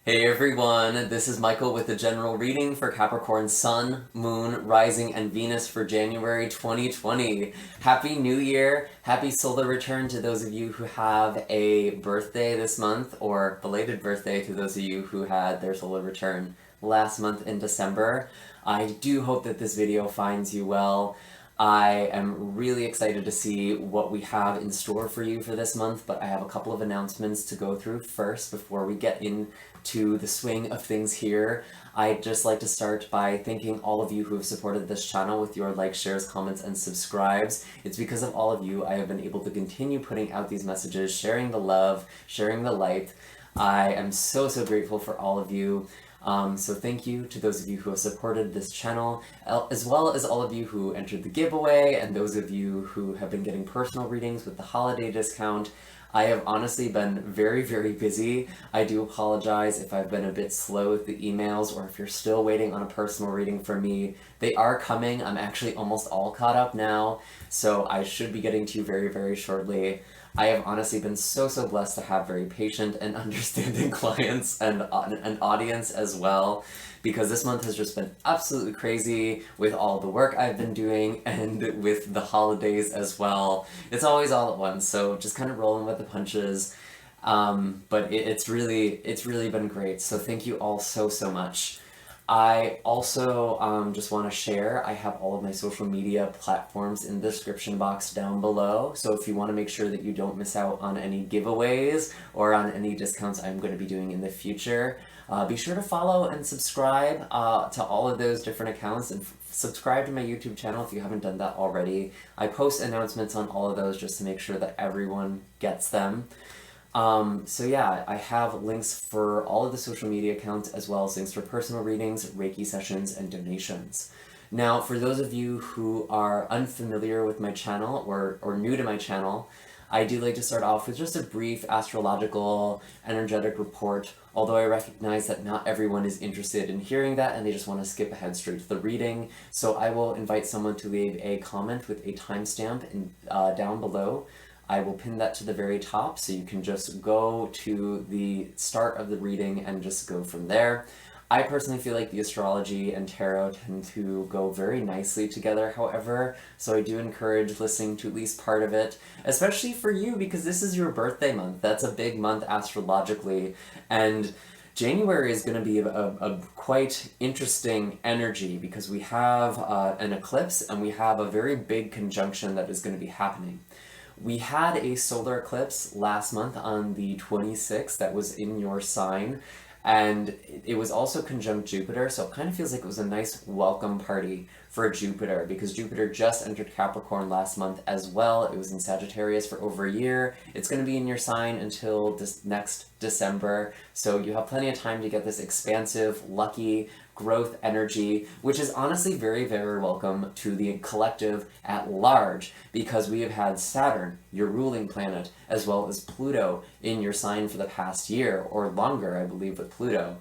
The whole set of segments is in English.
Hey everyone, this is Michael with the general reading for Capricorn Sun, Moon, Rising, and Venus for January 2020. Happy New Year! Happy solar return to those of you who have a birthday this month, or belated birthday to those of you who had their solar return last month in December. I do hope that this video finds you well. I am really excited to see what we have in store for you for this month, but I have a couple of announcements to go through first before we get into the swing of things here. I'd just like to start by thanking all of you who have supported this channel with your likes, shares, comments, and subscribes. It's because of all of you I have been able to continue putting out these messages, sharing the love, sharing the light. I am so grateful for all of you. So thank you to those of you who have supported this channel, as well as all of you who entered the giveaway, and those of you who have been getting personal readings with the holiday discount. I have honestly been very busy. I do apologize if I've been a bit slow with the emails, or if you're still waiting on a personal reading from me. They are coming. I'm actually almost all caught up now, so I should be getting to you very shortly. I have honestly been so blessed to have very patient and understanding clients and an audience as well, because this month has just been absolutely crazy with all the work I've been doing and with the holidays as well. It's always all at once, so just kind of rolling with the punches. But it's really been great, so thank you all so much. I also just want to share, I have all of my social media platforms in the description box down below, so if you want to make sure that you don't miss out on any giveaways or on any discounts I'm going to be doing in the future, be sure to follow and subscribe to all of those different accounts, and subscribe to my YouTube channel if you haven't done that already. I post announcements on all of those just to make sure that everyone gets them. So yeah, I have links for all of the social media accounts, as well as links for personal readings, Reiki sessions, and donations. Now, for those of you who are unfamiliar with my channel or new to my channel, I do like to start off with just a brief astrological energetic report, although I recognize that not everyone is interested in hearing that and they just want to skip ahead straight to the reading. So I will invite someone to leave a comment with a timestamp down below. I will pin that to the very top, so you can just go to the start of the reading and just go from there. I personally feel like the astrology and tarot tend to go very nicely together, however, so I do encourage listening to at least part of it, especially for you, because this is your birthday month. That's a big month astrologically, and January is going to be a quite interesting energy, because we have an eclipse and we have a very big conjunction that is going to be happening. We had a solar eclipse last month on the 26th that was in your sign, and it was also conjunct Jupiter, so it kind of feels like it was a nice welcome party for Jupiter, because Jupiter just entered Capricorn last month as well. It was in Sagittarius for over a year. It's going to be in your sign until this next December, so you have plenty of time to get this expansive, lucky, growth energy, which is honestly very welcome to the collective at large, because we have had Saturn, your ruling planet, as well as Pluto in your sign for the past year, or longer, I believe, with Pluto.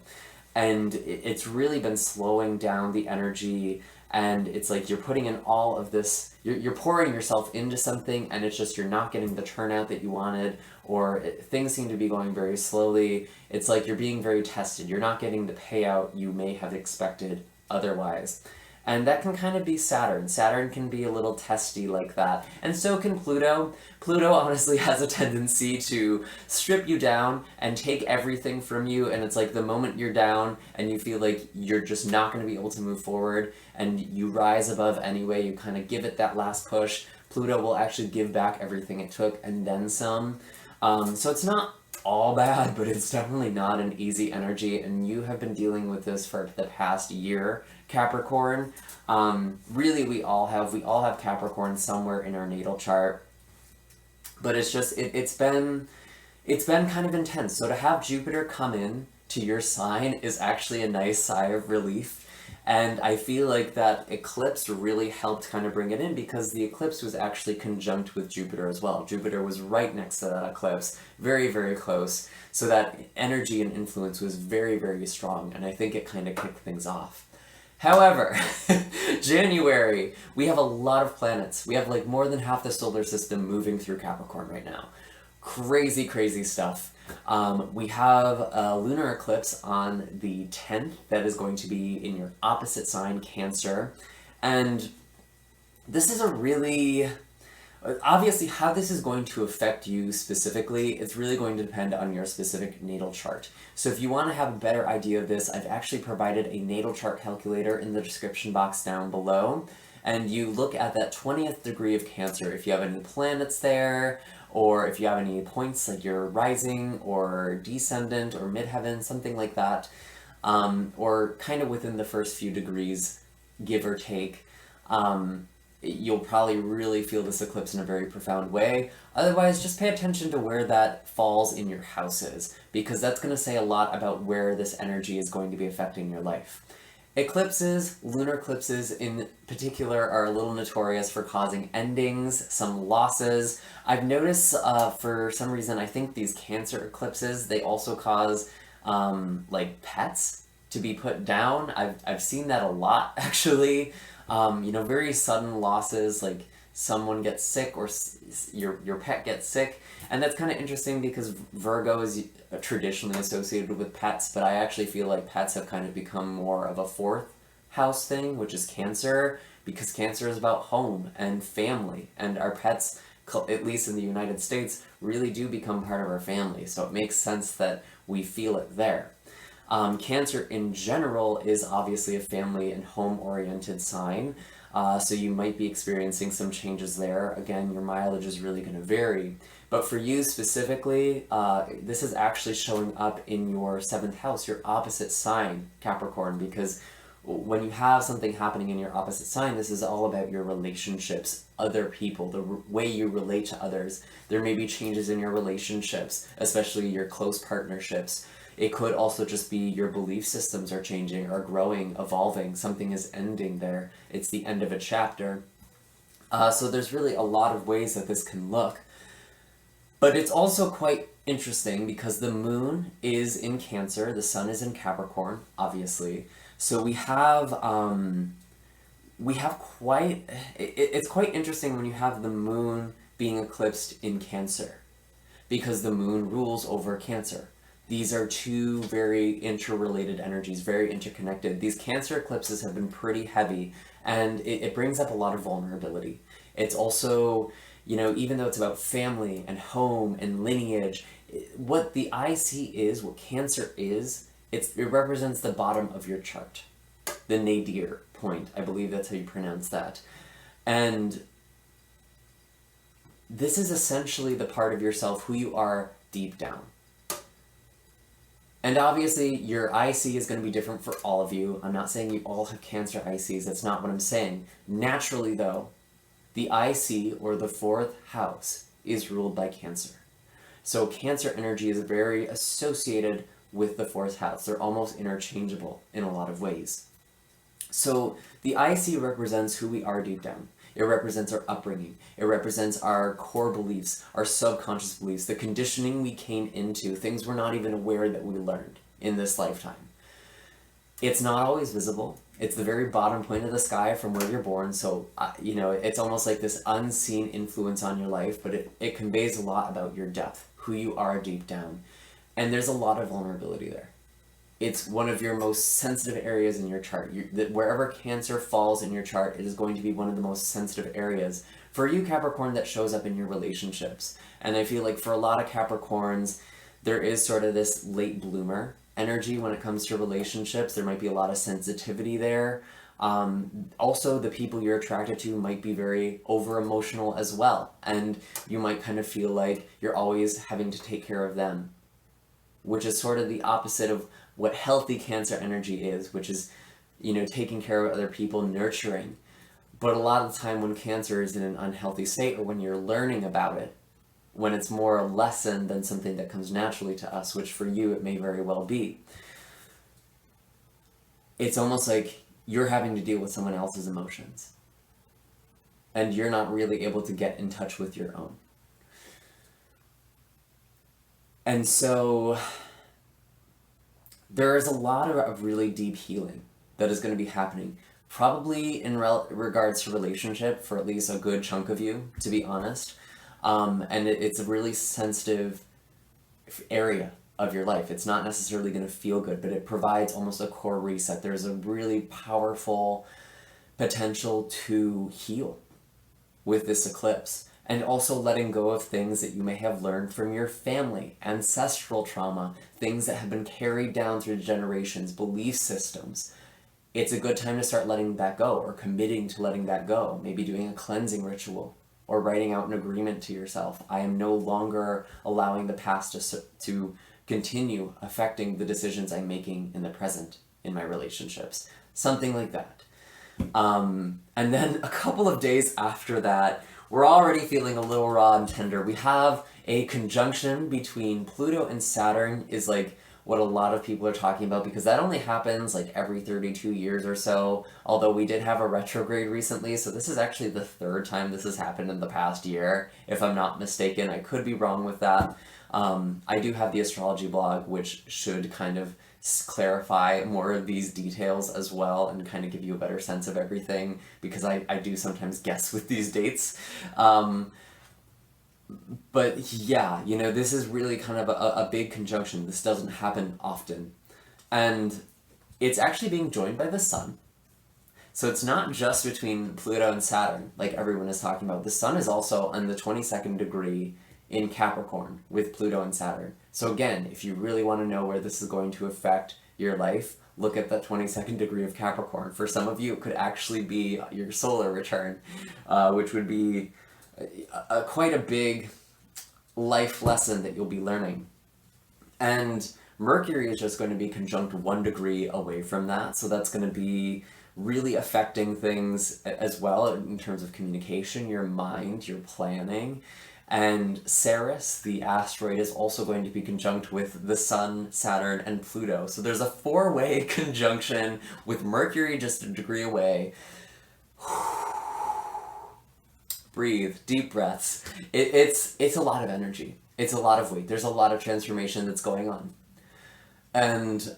And it's really been slowing down the energy, and it's like you're putting in all of this, you're pouring yourself into something, and it's just you're not getting the turnout that you wanted, or things seem to be going very slowly. It's like you're being very tested. You're not getting the payout you may have expected otherwise. And that can kind of be Saturn. Saturn can be a little testy like that. And so can Pluto. Pluto honestly has a tendency to strip you down and take everything from you, and it's like the moment you're down and you feel like you're just not going to be able to move forward, and you rise above anyway, you kind of give it that last push, Pluto will actually give back everything it took and then some. So it's not all bad, but it's definitely not an easy energy, and you have been dealing with this for the past year, Capricorn. Really, we all have Capricorn somewhere in our natal chart, but it's just it's been kind of intense. So to have Jupiter come in to your sign is actually a nice sigh of relief. And I feel like that eclipse really helped kind of bring it in, because the eclipse was actually conjunct with Jupiter as well. Jupiter was right next to that eclipse, very close. So that energy and influence was very strong, and I think it kind of kicked things off. However, January, we have a lot of planets. We have like more than half the solar system moving through Capricorn right now. Crazy stuff. We have a lunar eclipse on the 10th that is going to be in your opposite sign, Cancer. And this is a really, obviously how this is going to affect you specifically, it's really going to depend on your specific natal chart. So if you want to have a better idea of this, I've actually provided a natal chart calculator in the description box down below. And you look at that 20th degree of Cancer, if you have any planets there, or if you have any points like your rising or descendant or midheaven, something like that, or kind of within the first few degrees, give or take, you'll probably really feel this eclipse in a very profound way. Otherwise, just pay attention to where that falls in your houses, because that's going to say a lot about where this energy is going to be affecting your life. Eclipses, lunar eclipses in particular, are a little notorious for causing endings, some losses. I've noticed for some reason, I think these Cancer eclipses, they also cause like pets to be put down. I've seen that a lot, actually. Very sudden losses, like someone gets sick or your pet gets sick. And that's kind of interesting because Virgo is traditionally associated with pets, but I actually feel like pets have kind of become more of a fourth house thing, which is Cancer, because Cancer is about home and family, and our pets, at least in the United States, really do become part of our family, so it makes sense that we feel it there. Cancer in general is obviously a family and home-oriented sign, so you might be experiencing some changes there. Again, your mileage is really going to vary. But for you specifically, this is actually showing up in your 7th house, your opposite sign, Capricorn, because when you have something happening in your opposite sign, this is all about your relationships, other people, the way you relate to others. There may be changes in your relationships, especially your close partnerships. It could also just be your belief systems are changing, are growing, evolving. Something is ending there. It's the end of a chapter. So there's really a lot of ways that this can look. But it's also quite interesting because the moon is in Cancer, the sun is in Capricorn, obviously. So we have it's quite interesting when you have the moon being eclipsed in Cancer, because the moon rules over Cancer. These are two very interrelated energies, very interconnected. These Cancer eclipses have been pretty heavy, and it brings up a lot of vulnerability. It's also, even though it's about family and home and lineage, what the IC is, what Cancer is, it represents the bottom of your chart. The nadir point, I believe that's how you pronounce that. And this is essentially the part of yourself who you are deep down. And obviously, your IC is going to be different for all of you. I'm not saying you all have Cancer ICs. That's not what I'm saying. Naturally, though, the IC, or the 4th house, is ruled by Cancer. So Cancer energy is very associated with the 4th house. They're almost interchangeable in a lot of ways. So the IC represents who we are deep down. It represents our upbringing. It represents our core beliefs, our subconscious beliefs, the conditioning we came into, things we're not even aware that we learned in this lifetime. It's not always visible. It's the very bottom point of the sky from where you're born, so, it's almost like this unseen influence on your life, but it conveys a lot about your depth, who you are deep down. And there's a lot of vulnerability there. It's one of your most sensitive areas in your chart. Wherever Cancer falls in your chart, it is going to be one of the most sensitive areas. For you, Capricorn, that shows up in your relationships. And I feel like for a lot of Capricorns, there is sort of this late bloomer energy when it comes to relationships. There might be a lot of sensitivity there. Also, the people you're attracted to might be very over-emotional as well. And you might kind of feel like you're always having to take care of them, which is sort of the opposite of what healthy Cancer energy is, which is, taking care of other people, nurturing. But a lot of the time when Cancer is in an unhealthy state, or when you're learning about it, when it's more a lesson than something that comes naturally to us, which for you it may very well be, it's almost like you're having to deal with someone else's emotions, and you're not really able to get in touch with your own. And so there is a lot of really deep healing that is going to be happening, probably in regards to relationship for at least a good chunk of you, to be honest. And it's a really sensitive area of your life. It's not necessarily going to feel good, but it provides almost a core reset. There's a really powerful potential to heal with this eclipse, and also letting go of things that you may have learned from your family, ancestral trauma, things that have been carried down through generations, belief systems. It's a good time to start letting that go, or committing to letting that go. Maybe doing a cleansing ritual, or writing out an agreement to yourself. I am no longer allowing the past to continue affecting the decisions I'm making in the present in my relationships. Something like that. And then a couple of days after that, we're already feeling a little raw and tender. We have a conjunction between Pluto and Saturn, is like what a lot of people are talking about, because that only happens like every 32 years or so, although we did have a retrograde recently, so this is actually the third time this has happened in the past year, if I'm not mistaken. I could be wrong with that. I do have the astrology blog, which should kind of clarify more of these details as well, and kind of give you a better sense of everything, because I do sometimes guess with these dates. But yeah, you know, this is really kind of a big conjunction. This doesn't happen often. And it's actually being joined by the sun. So it's not just between Pluto and Saturn, like everyone is talking about. The sun is also on the 22nd degree in Capricorn with Pluto and Saturn. So again, if you really want to know where this is going to affect your life, look at that 22nd degree of Capricorn. For some of you, it could actually be your solar return, which would be quite a big life lesson that you'll be learning. And Mercury is just going to be conjunct 1 degree away from that, so that's going to be really affecting things as well in terms of communication, your mind, your planning. And Ceres, the asteroid, is also going to be conjunct with the Sun, Saturn, and Pluto. So there's a 4-way conjunction with Mercury just a degree away. Breathe, deep breaths. It's a lot of energy. It's a lot of weight. There's a lot of transformation that's going on. And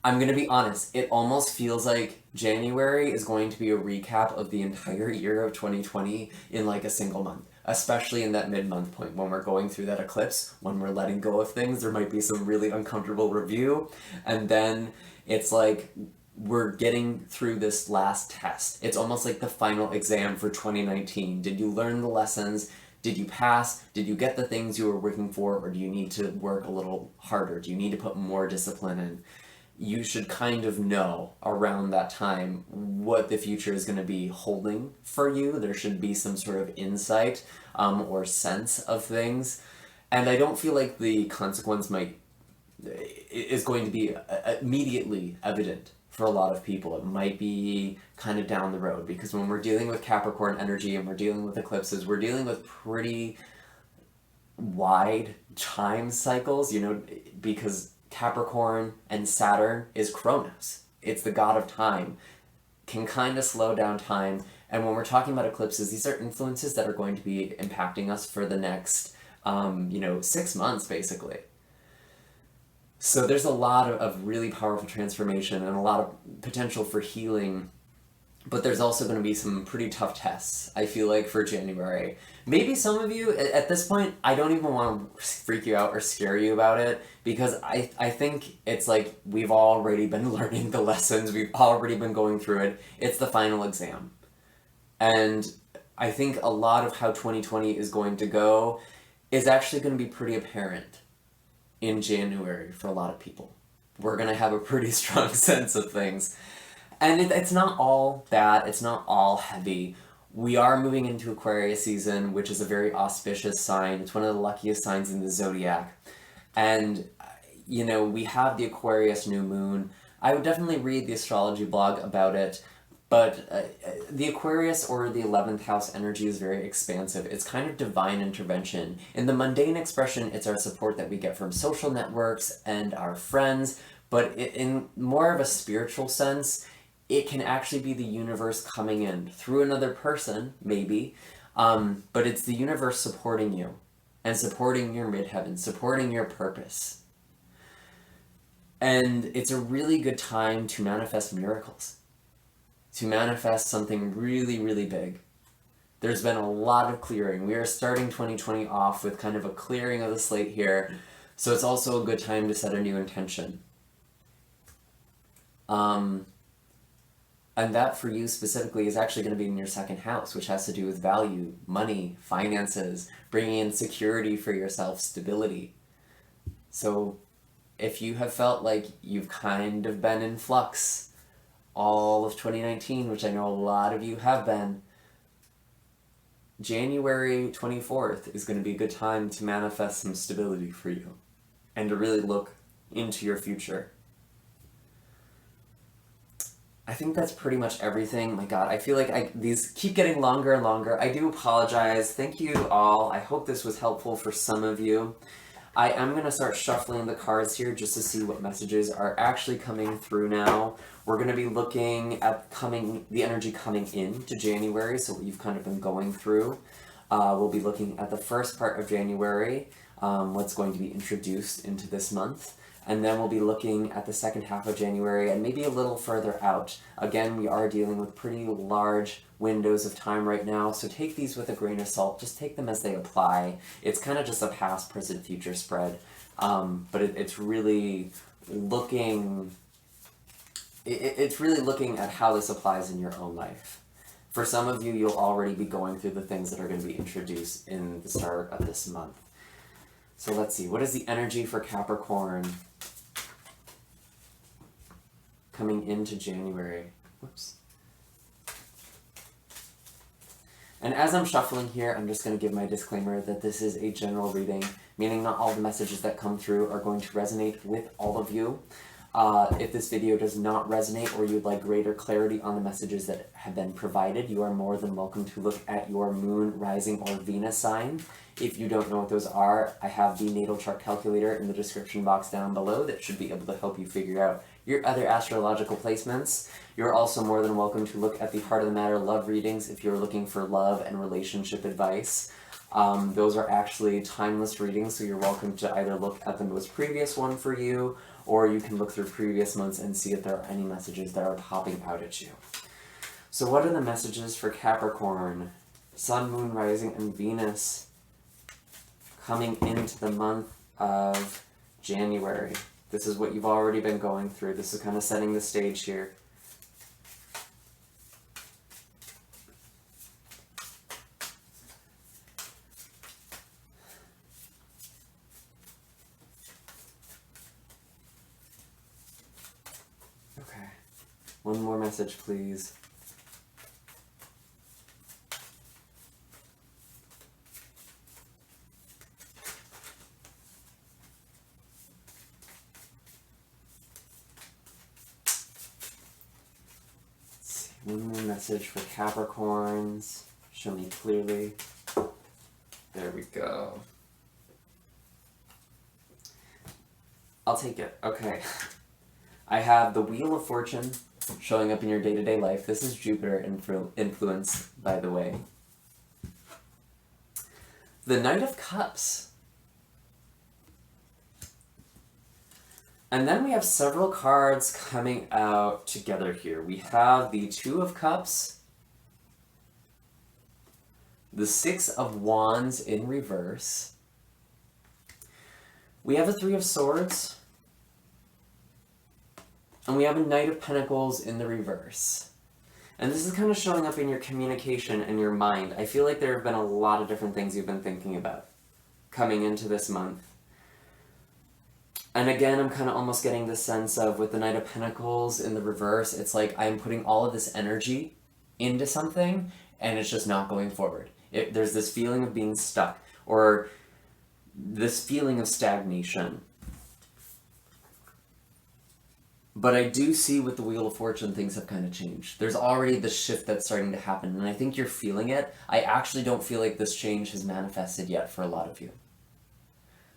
I'm going to be honest, it almost feels like January is going to be a recap of the entire year of 2020 in like a single month. Especially in that mid-month point when we're going through that eclipse, when we're letting go of things, there might be some really uncomfortable review. And then it's like we're getting through this last test. It's almost like the final exam for 2019. Did you learn the lessons? Did you pass? Did you get the things you were working for? Or do you need to work a little harder? Do you need to put more discipline in? You should kind of know around that time what the future is going to be holding for you. There should be some sort of insight or sense of things. And I don't feel like the consequence is going to be immediately evident for a lot of people. It might be kind of down the road, because when we're dealing with Capricorn energy and we're dealing with eclipses, we're dealing with pretty wide time cycles, you know, because Capricorn and Saturn is Kronos. It's the god of time. Can kind of slow down time. And when we're talking about eclipses, these are influences that are going to be impacting us for the next, 6 months, basically. So there's a lot of really powerful transformation and a lot of potential for healing. But there's also going to be some pretty tough tests, I feel like, for January. Maybe some of you, at this point, I don't even want to freak you out or scare you about it, because I think it's like we've already been learning the lessons, we've already been going through it. It's the final exam. And I think a lot of how 2020 is going to go is actually going to be pretty apparent in January for a lot of people. We're going to have a pretty strong sense of things. And it's not all bad, it's not all heavy. We are moving into Aquarius season, which is a very auspicious sign. It's one of the luckiest signs in the zodiac. And, we have the Aquarius new moon. I would definitely read the astrology blog about it, but the Aquarius or the 11th house energy is very expansive. It's kind of divine intervention. In the mundane expression, it's our support that we get from social networks and our friends, but in more of a spiritual sense, it can actually be the universe coming in through another person, maybe, but it's the universe supporting you and supporting your midheaven, supporting your purpose. And it's a really good time to manifest miracles, to manifest something really, really big. There's been a lot of clearing. We are starting 2020 off with kind of a clearing of the slate here. So it's also a good time to set a new intention. And that for you specifically is actually going to be in your second house, which has to do with value, money, finances, bringing in security for yourself, stability. So if you have felt like you've kind of been in flux all of 2019, which I know a lot of you have been, January 24th is going to be a good time to manifest some stability for you and to really look into your future. I think that's pretty much everything. My God, I feel like these keep getting longer and longer. I do apologize. Thank you all. I hope this was helpful for some of you. I am going to start shuffling the cards here just to see what messages are actually coming through now. We're going to be looking at the energy coming into January, so what you've kind of been going through. We'll be looking at the first part of January, what's going to be introduced into this month. And then we'll be looking at the second half of January and maybe a little further out. Again, we are dealing with pretty large windows of time right now, so take these with a grain of salt. Just take them as they apply. It's kind of just a past, present, future spread. But it's really looking... It's really looking at how this applies in your own life. For some of you, you'll already be going through the things that are going to be introduced in the start of this month. So let's see, what is the energy for Capricorn coming into January? Whoops. And as I'm shuffling here, I'm just going to give my disclaimer that this is a general reading, meaning not all the messages that come through are going to resonate with all of you. If this video does not resonate or you'd like greater clarity on the messages that have been provided, you are more than welcome to look at your moon, rising, or Venus sign. If you don't know what those are, I have the natal chart calculator in the description box down below that should be able to help you figure out your other astrological placements. You're also more than welcome to look at the Heart of the Matter love readings if you're looking for love and relationship advice. Those are actually timeless readings, so you're welcome to either look at the most previous one for you, or you can look through previous months and see if there are any messages that are popping out at you. So what are the messages for Capricorn, Sun, Moon, Rising, and Venus coming into the month of January? This is what you've already been going through. This is kind of setting the stage here. One more message, please. Let's see. One more message for Capricorns. Show me clearly. There we go. I'll take it. Okay. I have the Wheel of Fortune showing up in your day-to-day life. This is Jupiter influence, by the way. The Knight of Cups. And then we have several cards coming out together here. We have the Two of Cups, the Six of Wands in reverse. We have a Three of Swords, and we have a Knight of Pentacles in the reverse. And this is kind of showing up in your communication and your mind. I feel like there have been a lot of different things you've been thinking about coming into this month. And again, I'm kind of almost getting the sense of, with the Knight of Pentacles in the reverse, it's like I'm putting all of this energy into something, and it's just not going forward. There's this feeling of being stuck, or this feeling of stagnation. But I do see with the Wheel of Fortune, things have kind of changed. There's already the shift that's starting to happen, and I think you're feeling it. I actually don't feel like this change has manifested yet for a lot of you.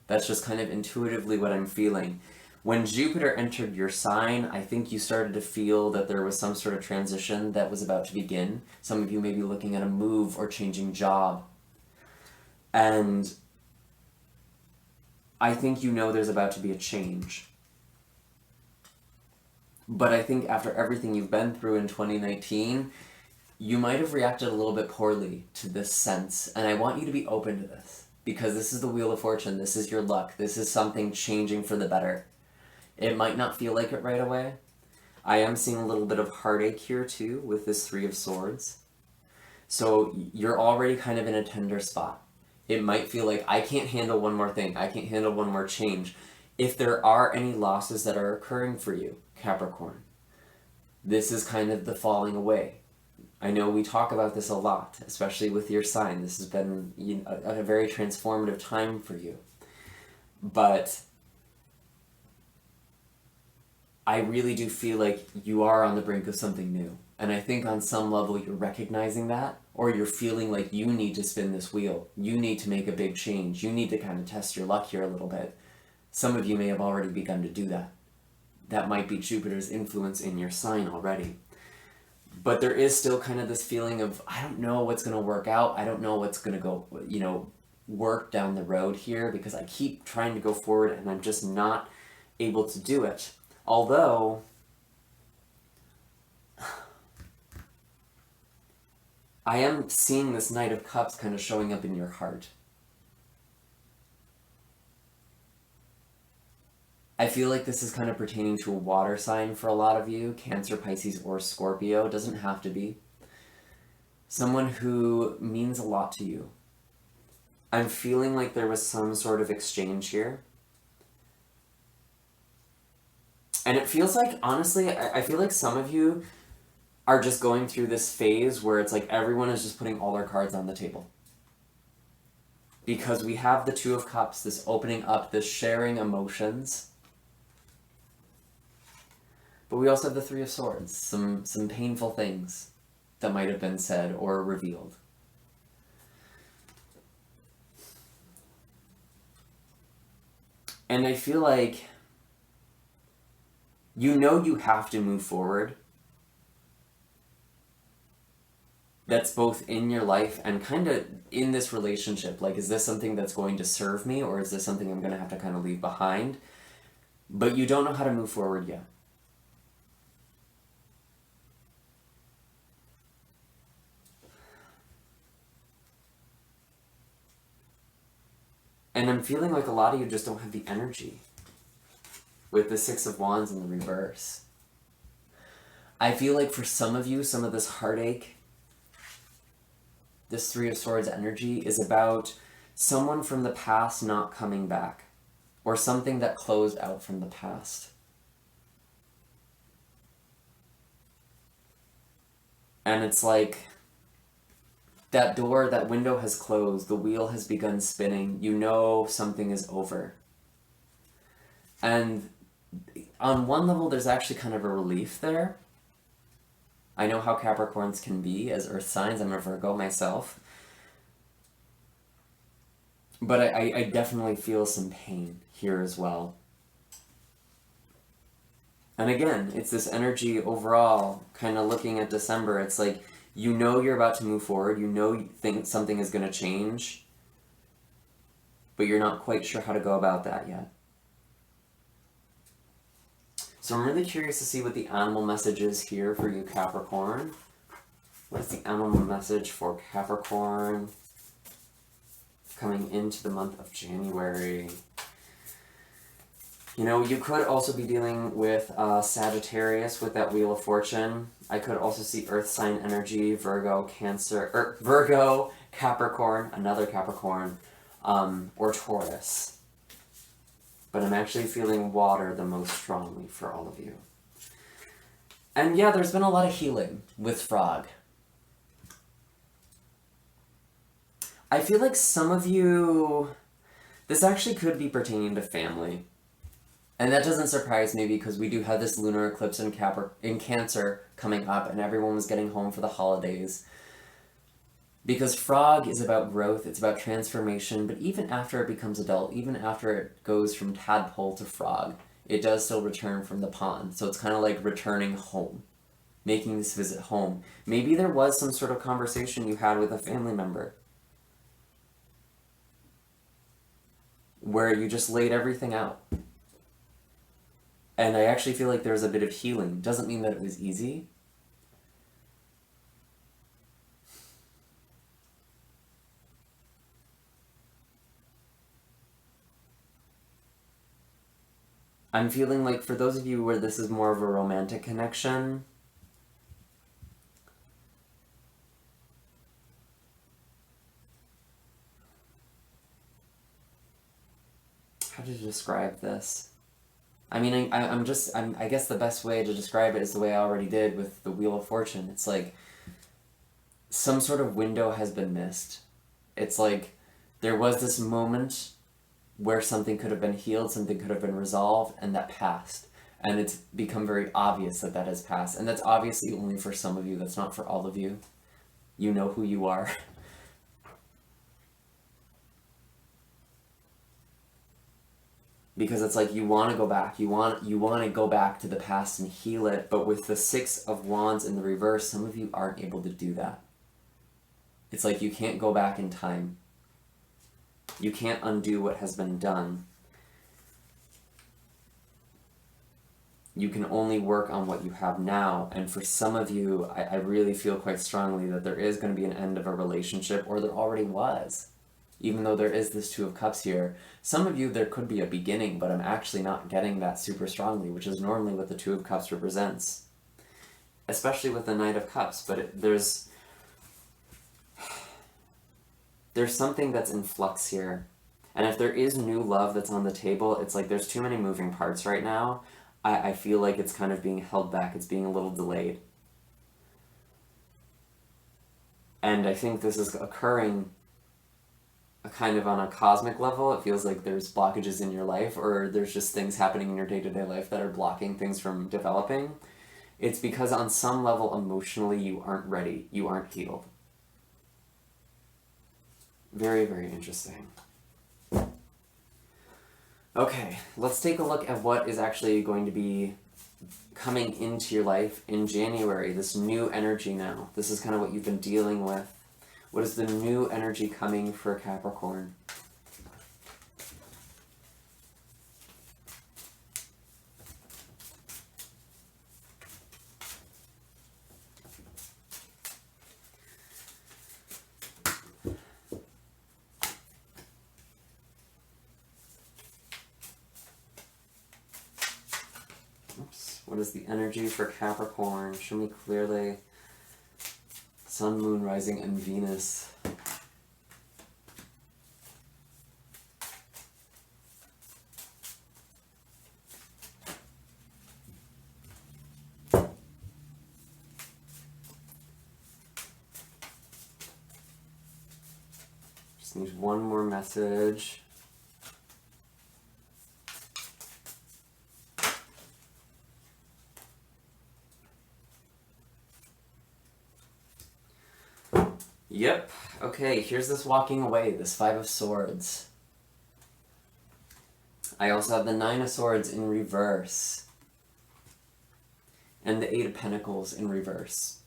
That's just kind of intuitively what I'm feeling. When Jupiter entered your sign, I think you started to feel that there was some sort of transition that was about to begin. Some of you may be looking at a move or changing job. And I think you know there's about to be a change. But I think after everything you've been through in 2019, you might have reacted a little bit poorly to this sense. And I want you to be open to this. because this is the Wheel of Fortune. This is your luck. This is something changing for the better. It might not feel like it right away. I am seeing a little bit of heartache here too with this Three of Swords. So you're already kind of in a tender spot. It might feel like, I can't handle one more thing. I can't handle one more change. If there are any losses that are occurring for you, Capricorn, this is kind of the falling away. I know we talk about this a lot, especially with your sign. This has been a very transformative time for you. But I really do feel like you are on the brink of something new. And I think on some level you're recognizing that, or you're feeling like you need to spin this wheel. You need to make a big change. You need to kind of test your luck here a little bit. Some of you may have already begun to do that. That might be Jupiter's influence in your sign already. But there is still kind of this feeling of, I don't know what's going to work out. I don't know what's going to go, work down the road here, because I keep trying to go forward and I'm just not able to do it. Although, I am seeing this Knight of Cups kind of showing up in your heart. I feel like this is kind of pertaining to a water sign for a lot of you, Cancer, Pisces, or Scorpio. It doesn't have to be. Someone who means a lot to you. I'm feeling like there was some sort of exchange here. And it feels like, honestly, I feel like some of you are just going through this phase where it's like everyone is just putting all their cards on the table. Because we have the Two of Cups, this opening up, this sharing emotions. But we also have the Three of Swords, some painful things that might have been said or revealed. And I feel like you have to move forward. That's both in your life and kind of in this relationship. Like, is this something that's going to serve me, or is this something I'm going to have to kind of leave behind? But you don't know how to move forward yet. And I'm feeling like a lot of you just don't have the energy with the Six of Wands in the reverse. I feel like for some of you, some of this heartache, this Three of Swords energy is about someone from the past not coming back, or something that closed out from the past. And it's like that door, that window has closed, the wheel has begun spinning, you know something is over. And on one level, there's actually kind of a relief there. I know how Capricorns can be as earth signs. I'm a Virgo myself. But I definitely feel some pain here as well. And again, it's this energy overall, kind of looking at December. It's like, you know you're about to move forward. You think something is going to change. But you're not quite sure how to go about that yet. So I'm really curious to see what the animal message is here for you, Capricorn. What is the animal message for Capricorn coming into the month of January? You could also be dealing with Sagittarius with that Wheel of Fortune. I could also see Earth sign energy, Virgo, Capricorn, another Capricorn, or Taurus. But I'm actually feeling water the most strongly for all of you. And yeah, there's been a lot of healing with Frog. I feel like some of you, this actually could be pertaining to family. And that doesn't surprise me, because we do have this lunar eclipse in Cancer coming up, and everyone was getting home for the holidays. Because Frog is about growth, it's about transformation, but even after it becomes adult, even after it goes from tadpole to frog, it does still return from the pond. So it's kind of like returning home, making this visit home. Maybe there was some sort of conversation you had with a family member where you just laid everything out. And I actually feel like there was a bit of healing. Doesn't mean that it was easy. I'm feeling like for those of you where this is more of a romantic connection, how to describe this? I mean, I guess the best way to describe it is the way I already did with the Wheel of Fortune. It's like some sort of window has been missed. It's like there was this moment where something could have been healed, something could have been resolved, and that passed. And it's become very obvious that that has passed. And that's obviously only for some of you, that's not for all of you. You know who you are. Because it's like you want to go back, you want to go back to the past and heal it, but with the Six of Wands in the reverse, some of you aren't able to do that. It's like you can't go back in time. You can't undo what has been done. You can only work on what you have now. And for some of you, I really feel quite strongly that there is going to be an end of a relationship, or there already was. Even though there is this Two of Cups here, some of you, there could be a beginning, but I'm actually not getting that super strongly, which is normally what the Two of Cups represents. Especially with the Knight of Cups, but there's something that's in flux here. And if there is new love that's on the table, it's like there's too many moving parts right now. I feel like it's kind of being held back. It's being a little delayed. And I think this is occurring kind of on a cosmic level. It feels like there's blockages in your life, or there's just things happening in your day-to-day life that are blocking things from developing. It's because on some level emotionally you aren't ready. You aren't healed. Very, very interesting. Okay, let's take a look at what is actually going to be coming into your life in January, this new energy now. This is kind of what you've been dealing with. What is the new energy coming for Capricorn? What is the energy for Capricorn? Show me clearly. Sun, Moon, Rising, and Venus. Just need one more message. Yep. Okay, here's this walking away, this Five of Swords. I also have the Nine of Swords in reverse. And the Eight of Pentacles in reverse.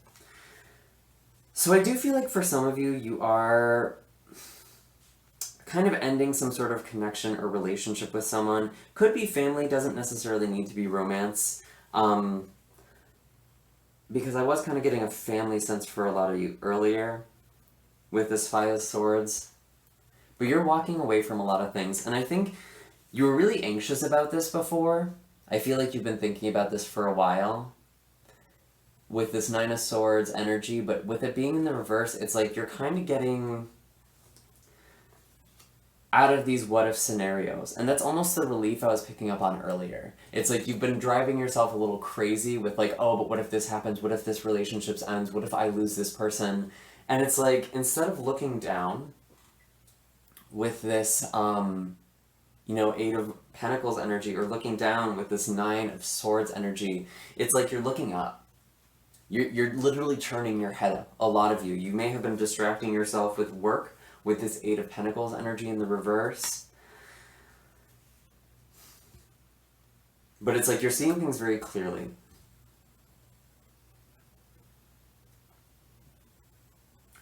So I do feel like for some of you, you are kind of ending some sort of connection or relationship with someone. Could be family, doesn't necessarily need to be romance. Because I was kind of getting a family sense for a lot of you earlier with this Five of Swords. But you're walking away from a lot of things. And I think you were really anxious about this before. I feel like you've been thinking about this for a while. With this Nine of Swords energy, but with it being in the reverse, it's like you're kind of getting out of these what-if scenarios. And that's almost the relief I was picking up on earlier. It's like you've been driving yourself a little crazy with like, oh, but what if this happens? What if this relationship ends? What if I lose this person? And it's like, instead of looking down with this, Eight of Pentacles energy, or looking down with this Nine of Swords energy, it's like you're looking up. You're literally turning your head up, a lot of you. You may have been distracting yourself with work, with this Eight of Pentacles energy in the reverse. But it's like you're seeing things very clearly.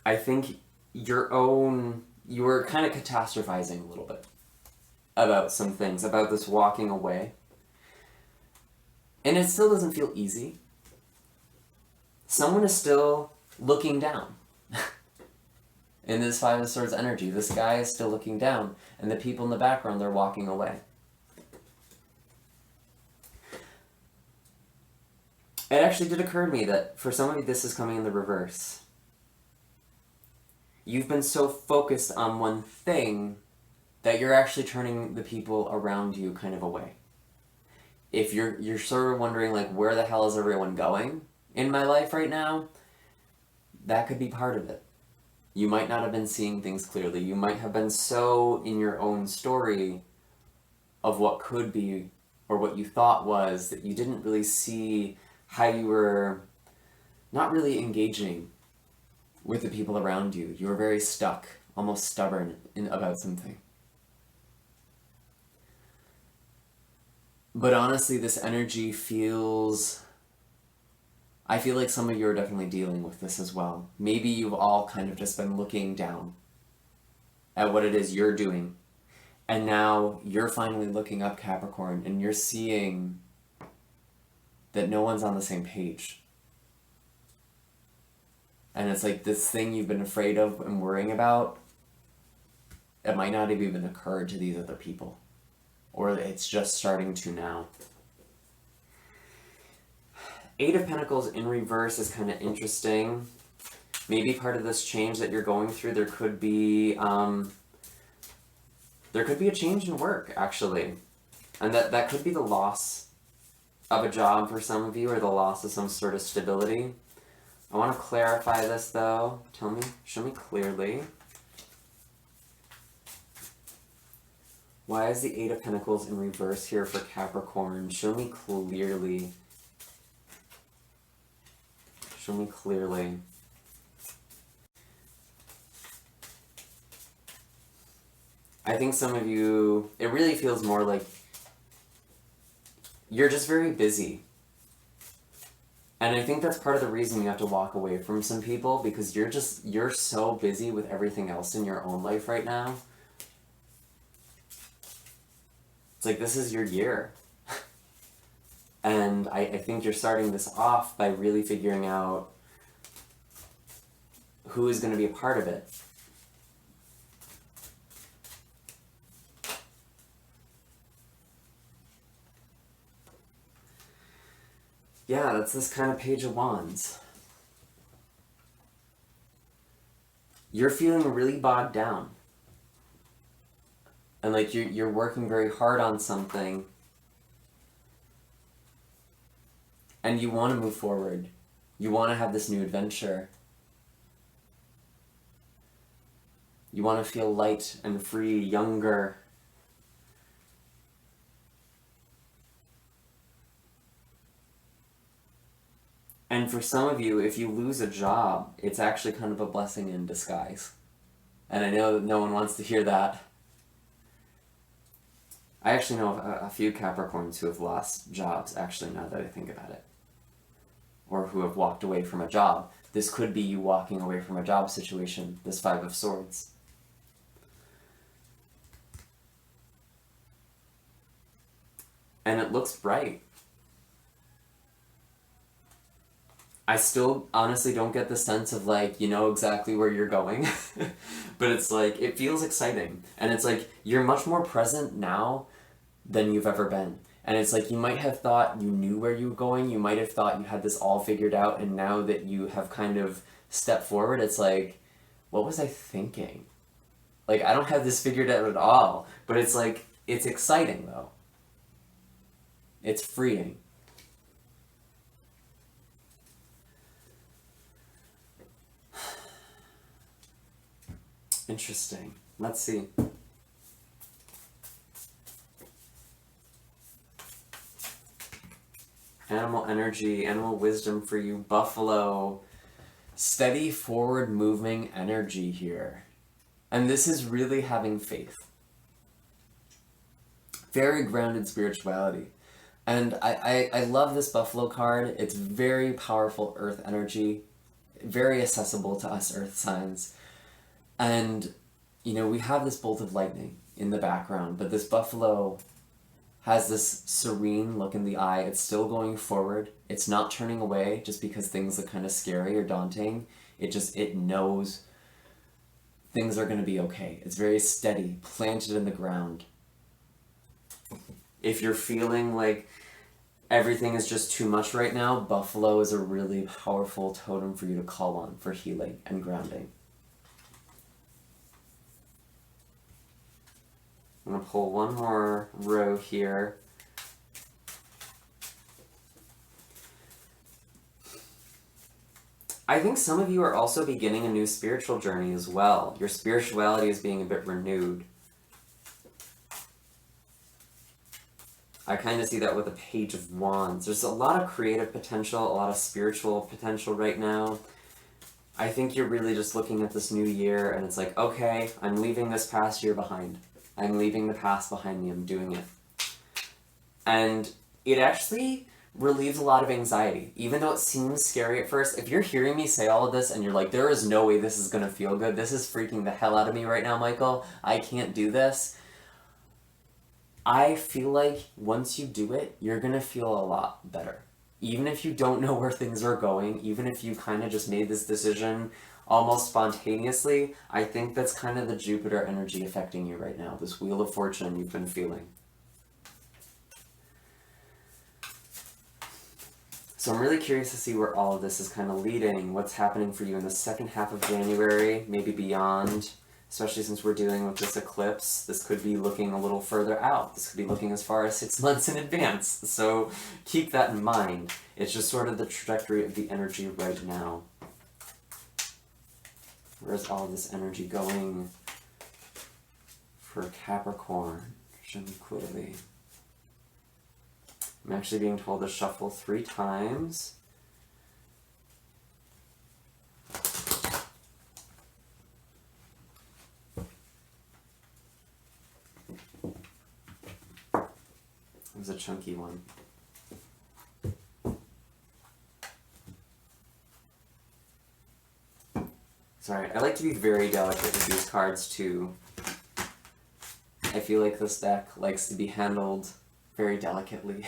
I think you were kind of catastrophizing a little bit about some things, about this walking away. And it still doesn't feel easy. Someone is still looking down. In this Five of Swords energy, this guy is still looking down, and the people in the background, they're walking away. It actually did occur to me that for some of you this is coming in the reverse. You've been so focused on one thing that you're actually turning the people around you kind of away. If you're sort of wondering, like, where the hell is everyone going in my life right now, that could be part of it. You might not have been seeing things clearly. You might have been so in your own story of what could be or what you thought was that you didn't really see how you were not really engaging with the people around you. You were very stuck, almost stubborn about something. But honestly, this energy feels... I feel like some of you are definitely dealing with this as well. Maybe you've all kind of just been looking down at what it is you're doing. And now you're finally looking up, Capricorn, and you're seeing that no one's on the same page. And it's like this thing you've been afraid of and worrying about, it might not have even occurred to these other people. Or it's just starting to now. Eight of Pentacles in reverse is kind of interesting. Maybe part of this change that you're going through, there could be a change in work, actually. And that could be the loss of a job for some of you, or the loss of some sort of stability. I want to clarify this, though. Tell me, show me clearly. Why is the Eight of Pentacles in reverse here for Capricorn? Show me clearly. Show me clearly. I think some of you, it really feels more like you're just very busy. And I think that's part of the reason you have to walk away from some people, because you're so busy with everything else in your own life right now. It's like, this is your year. And I think you're starting this off by really figuring out who is going to be a part of it. Yeah, that's this kind of Page of Wands. You're feeling really bogged down. And like you're working very hard on something. And you want to move forward. You want to have this new adventure. You want to feel light and free, younger. And for some of you, if you lose a job, it's actually kind of a blessing in disguise. And I know that no one wants to hear that. I actually know a few Capricorns who have lost jobs, actually, now that I think about it. Or who have walked away from a job. This could be you walking away from a job situation, this Five of Swords. And it looks bright. I still honestly don't get the sense of like, you know exactly where you're going. But it's like, it feels exciting. And it's like, you're much more present now than you've ever been. And it's like, you might have thought you knew where you were going. You might have thought you had this all figured out. And now that you have kind of stepped forward, it's like, what was I thinking? Like, I don't have this figured out at all. But it's like, it's exciting though. It's freeing. Interesting. Let's see. Animal energy, animal wisdom for you, Buffalo. Steady forward moving energy here. And this is really having faith. Very grounded spirituality. And I love this Buffalo card. It's very powerful earth energy. Very accessible to us earth signs. And, you know, we have this bolt of lightning in the background, but this buffalo has this serene look in the eye. It's still going forward. It's not turning away just because things look kind of scary or daunting. It knows things are going to be okay. It's very steady, planted in the ground. If you're feeling like everything is just too much right now, buffalo is a really powerful totem for you to call on for healing and grounding. I'm going to pull one more row here. I think some of you are also beginning a new spiritual journey as well. Your spirituality is being a bit renewed. I kind of see that with the Page of Wands. There's a lot of creative potential, a lot of spiritual potential right now. I think you're really just looking at this new year and it's like, okay, I'm leaving this past year behind. I'm leaving the past behind me. I'm doing it. And it actually relieves a lot of anxiety. Even though it seems scary at first, if you're hearing me say all of this and you're like, there is no way this is going to feel good. This is freaking the hell out of me right now, Michael. I can't do this. I feel like once you do it, you're going to feel a lot better. Even if you don't know where things are going, even if you kind of just made this decision almost spontaneously, I think that's kind of the Jupiter energy affecting you right now, this Wheel of Fortune you've been feeling. So I'm really curious to see where all of this is kind of leading, what's happening for you in the second half of January, maybe beyond, especially since we're dealing with this eclipse. This could be looking a little further out. This could be looking as far as 6 months in advance. So keep that in mind. It's just sort of the trajectory of the energy right now. Where's all this energy going for Capricorn? Show me clearly. I'm actually being told to shuffle 3 times. It was a chunky one. Sorry, I like to be very delicate with these cards too. I feel like this deck likes to be handled very delicately.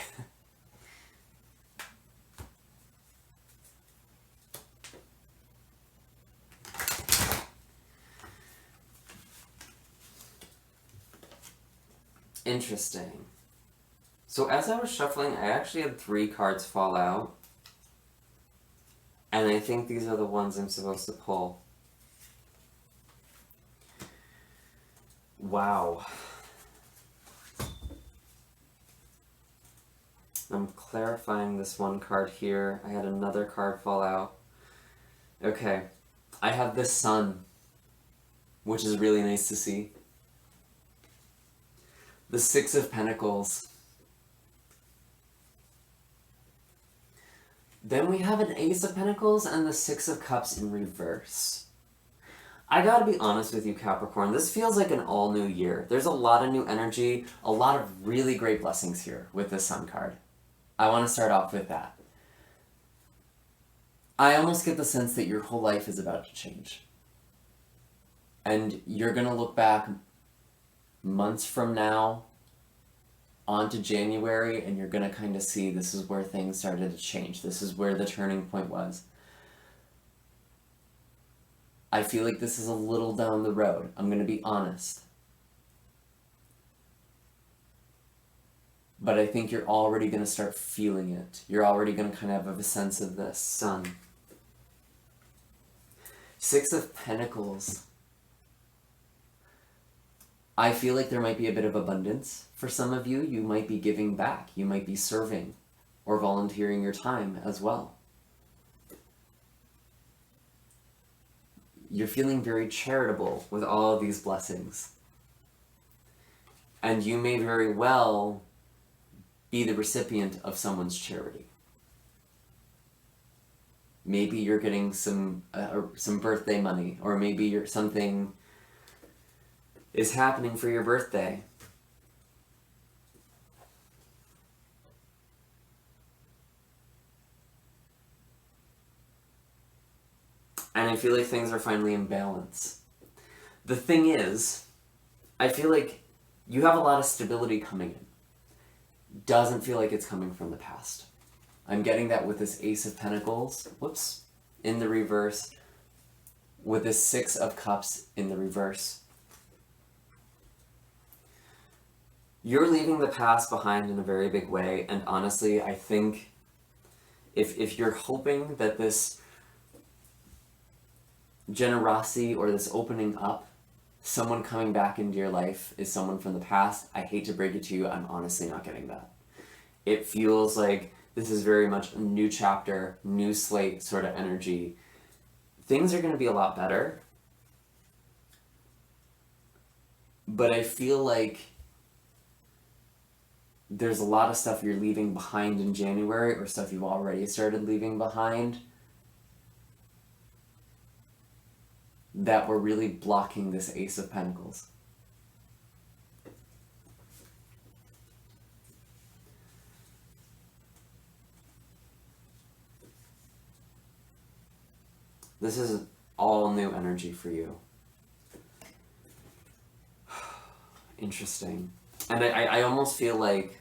Interesting. So as I was shuffling, I actually had 3 cards fall out. And I think these are the ones I'm supposed to pull. Wow. I'm clarifying this one card here. I had another card fall out. Okay. I have the Sun, which is really nice to see. The 6 of Pentacles. Then we have an Ace of Pentacles and the 6 of Cups in reverse. I gotta be honest with you, Capricorn. This feels like an all-new year. There's a lot of new energy, a lot of really great blessings here with this Sun card. I want to start off with that. I almost get the sense that your whole life is about to change. And you're going to look back months from now onto January and you're going to kind of see this is where things started to change. This is where the turning point was. I feel like this is a little down the road. I'm going to be honest. But I think you're already going to start feeling it. You're already going to kind of have a sense of this Sun. 6 of Pentacles. I feel like there might be a bit of abundance for some of you. You might be giving back. You might be serving or volunteering your time as well. You're feeling very charitable with all of these blessings. And you may very well be the recipient of someone's charity. Maybe you're getting some birthday money, or maybe something is happening for your birthday. And I feel like things are finally in balance. The thing is, I feel like you have a lot of stability coming in. Doesn't feel like it's coming from the past. I'm getting that with this Ace of Pentacles, whoops, in the reverse, with this 6 of Cups in the reverse. You're leaving the past behind in a very big way, and honestly, I think if you're hoping that this generosity or this opening up, someone coming back into your life is someone from the past, I hate to break it to you, I'm honestly not getting that. It feels like this is very much a new chapter, new slate sort of energy. Things are going to be a lot better, but I feel like there's a lot of stuff you're leaving behind in January, or stuff you've already started leaving behind, that were really blocking this Ace of Pentacles. This is all new energy for you. Interesting. And I almost feel like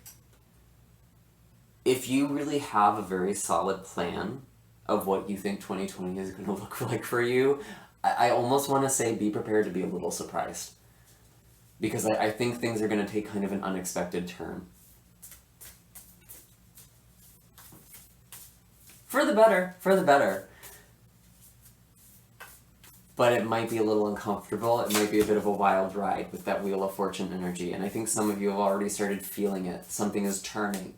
if you really have a very solid plan of what you think 2020 is going to look like for you, I almost want to say be prepared to be a little surprised. Because I think things are going to take kind of an unexpected turn. For the better, for the better. But it might be a little uncomfortable. It might be a bit of a wild ride with that Wheel of Fortune energy. And I think some of you have already started feeling it. Something is turning.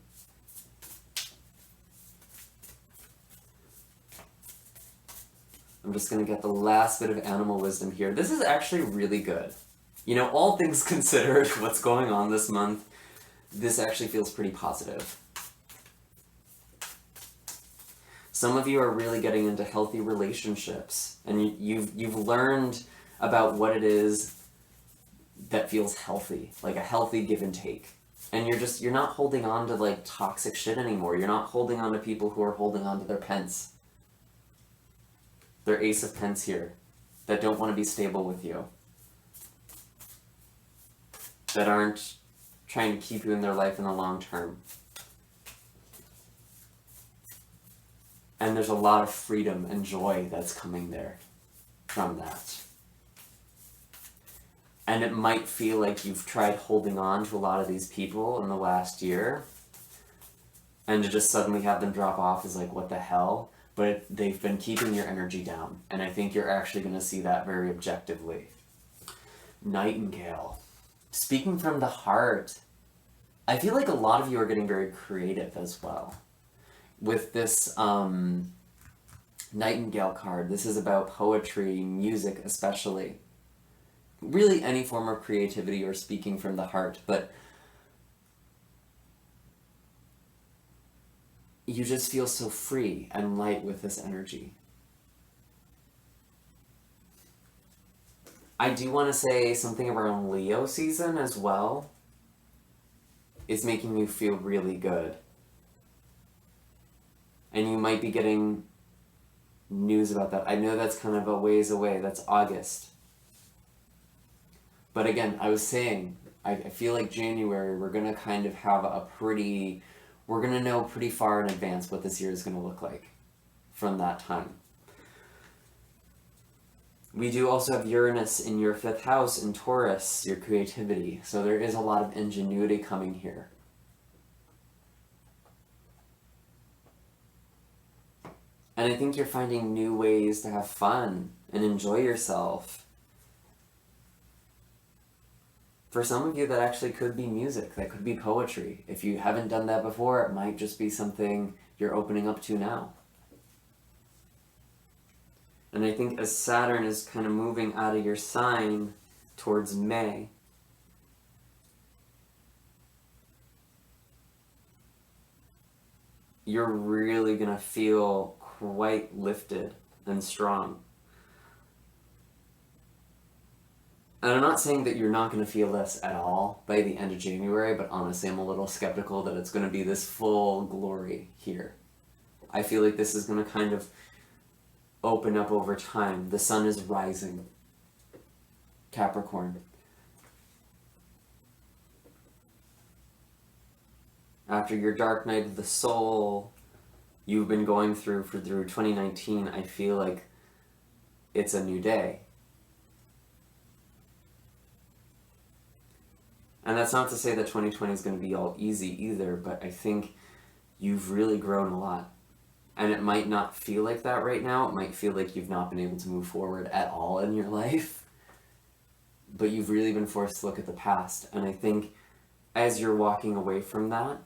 I'm just going to get the last bit of animal wisdom here. This is actually really good. You know, all things considered, what's going on this month, this actually feels pretty positive. Some of you are really getting into healthy relationships, and you've learned about what it is that feels healthy, like a healthy give and take. And you're not holding on to like toxic shit anymore. You're not holding on to people who are holding on to their pence. Their Ace of Pence here, that don't want to be stable with you. That aren't trying to keep you in their life in the long term. And there's a lot of freedom and joy that's coming there from that. And it might feel like you've tried holding on to a lot of these people in the last year, and to just suddenly have them drop off is like, what the hell? But they've been keeping your energy down, and I think you're actually going to see that very objectively. Nightingale. Speaking from the heart, I feel like a lot of you are getting very creative as well. With this Nightingale card, this is about poetry, music especially. Really any form of creativity or speaking from the heart, but you just feel so free and light with this energy. I do want to say something around Leo season as well is making you feel really good. And you might be getting news about that. I know that's kind of a ways away. That's August. But again, I was saying, I feel like January, we're going to kind of have we're going to know pretty far in advance what this year is going to look like from that time. We do also have Uranus in your 5th house in Taurus, your creativity. So there is a lot of ingenuity coming here. And I think you're finding new ways to have fun and enjoy yourself. For some of you, that actually could be music, that could be poetry. If you haven't done that before, it might just be something you're opening up to now. And I think as Saturn is kind of moving out of your sign towards May, you're really going to feel quite lifted and strong. And I'm not saying that you're not going to feel this at all by the end of January, but honestly, I'm a little skeptical that it's going to be this full glory here. I feel like this is going to kind of open up over time. The sun is rising. Capricorn. After your dark night of the soul you've been going through 2019, I feel like it's a new day. And that's not to say that 2020 is going to be all easy either, but I think you've really grown a lot. And it might not feel like that right now. It might feel like you've not been able to move forward at all in your life. But you've really been forced to look at the past. And I think as you're walking away from that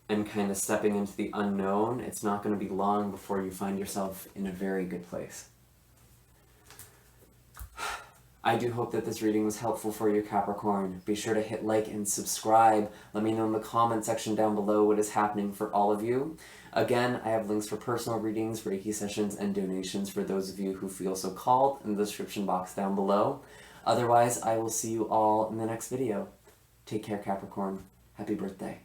and kind of stepping into the unknown, it's not going to be long before you find yourself in a very good place. I do hope that this reading was helpful for you, Capricorn. Be sure to hit like and subscribe. Let me know in the comment section down below what is happening for all of you. Again, I have links for personal readings, Reiki sessions, and donations for those of you who feel so called in the description box down below. Otherwise, I will see you all in the next video. Take care, Capricorn. Happy birthday.